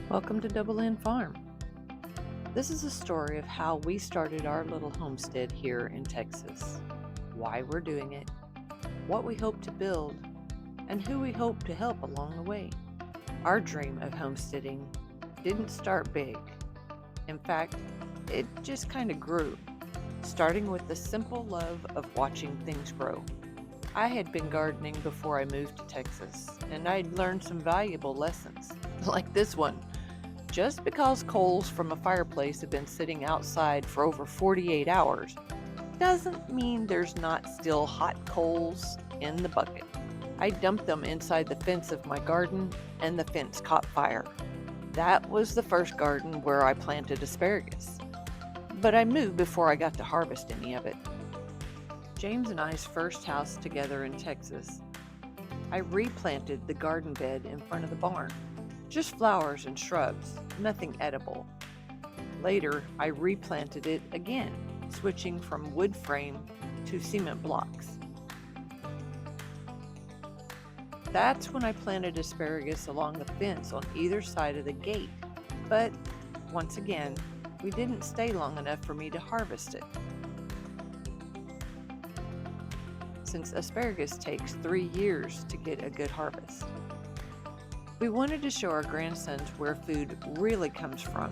Welcome to Double N Farm. This is a story of how we started our little homestead here in Texas, why we're doing it, what we hope to build, and who we hope to help along the way. Our dream of homesteading didn't start big. In fact, it just kind of grew, starting with the simple love of watching things grow. I had been gardening before I moved to Texas, and I'd learned some valuable lessons, like this one. Just because coals from a fireplace have been sitting outside for over 48 hours doesn't mean there's not still hot coals in the bucket. I dumped them inside the fence of my garden, and the fence caught fire. That was the first garden where I planted asparagus, but I moved before I got to harvest any of it. James and I's first house together in Texas, I replanted the garden bed in front of the barn. Just flowers and shrubs, nothing edible. Later, I replanted it again, switching from wood frame to cement blocks. That's when I planted asparagus along the fence on either side of the gate. But once again, we didn't stay long enough for me to harvest it. Since asparagus takes 3 years to get a good harvest. We wanted to show our grandsons where food really comes from,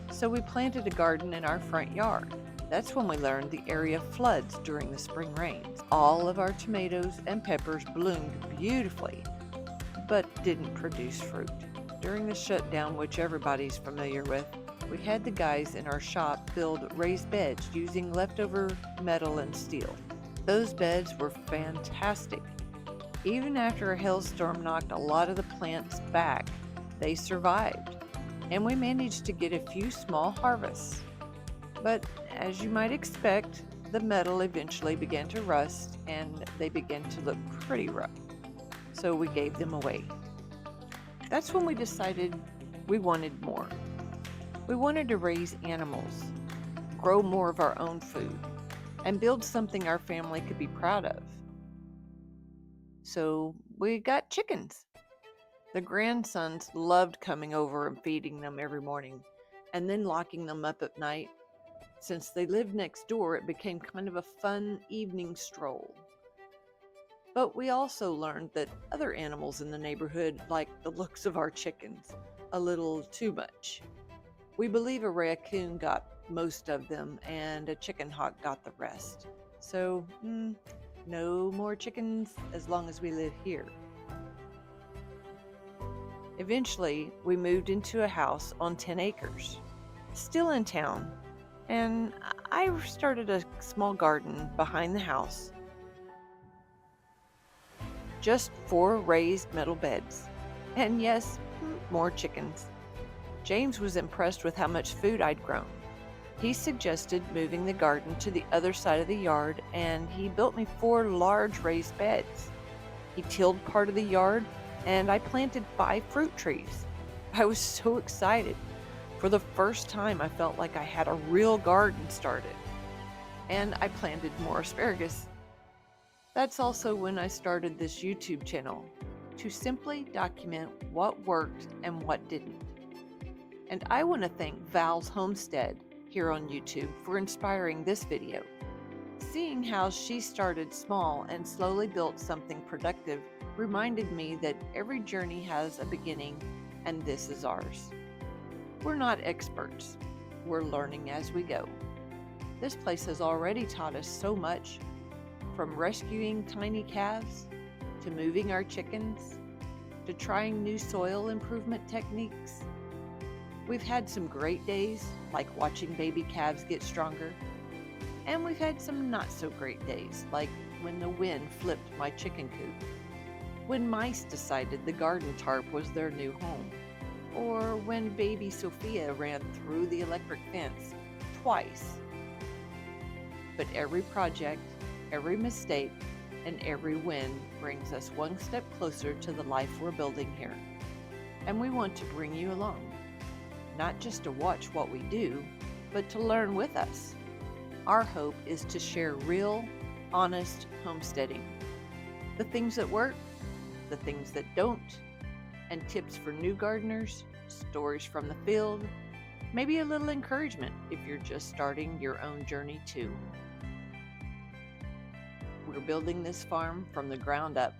so we planted a garden in our front yard. That's when we learned the area floods during the spring rains. All of our tomatoes and peppers bloomed beautifully, but didn't produce fruit. During the shutdown, which everybody's familiar with, we had the guys in our shop build raised beds using leftover metal and steel. Those beds were fantastic. Even after a hailstorm knocked a lot of the plants back, they survived, and we managed to get a few small harvests. But as you might expect, the metal eventually began to rust and they began to look pretty rough, so we gave them away. That's when we decided we wanted more. We wanted to raise animals, grow more of our own food, and build something our family could be proud of. So we got chickens. The grandsons loved coming over and feeding them every morning, and then locking them up at night. Since they lived next door, it became kind of a fun evening stroll. But we also learned that other animals in the neighborhood liked the looks of our chickens a little too much. We believe a raccoon got most of them and a chicken hawk got the rest. So, no more chickens as long as we live here. Eventually, we moved into a house on 10 acres, still in town, and I started a small garden behind the house. Just 4 raised metal beds. And yes, more chickens. James was impressed with how much food I'd grown. He suggested moving the garden to the other side of the yard, and he built me 4 large raised beds. He tilled part of the yard, and I planted 5 fruit trees. I was so excited. For the first time, I felt like I had a real garden started. And I planted more asparagus. That's also when I started this YouTube channel, to simply document what worked and what didn't. And I want to thank Val's Homestead here on YouTube for inspiring this video. Seeing how she started small and slowly built something productive reminded me that every journey has a beginning, and this is ours. We're not experts. We're learning as we go. This place has already taught us so much, from rescuing tiny calves, to moving our chickens, to trying new soil improvement techniques. We've had some great days, like watching baby calves get stronger, and we've had some not so great days, like when the wind flipped my chicken coop, when mice decided the garden tarp was their new home, or when baby Sophia ran through the electric fence twice. But every project, every mistake, and every win brings us one step closer to the life we're building here. And we want to bring you along. Not just to watch what we do, but to learn with us. Our hope is to share real, honest homesteading. The things that work, the things that don't, and tips for new gardeners stories from the field, maybe a little encouragement if you're just starting your own journey too. We're building this farm from the ground up,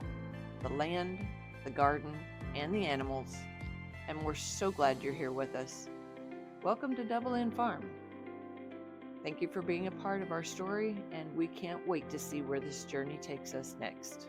the land, the garden, and the animals, and we're so glad you're here with us. Welcome to Double N Farm. Thank you for being a part of our story, and we can't wait to see where this journey takes us next.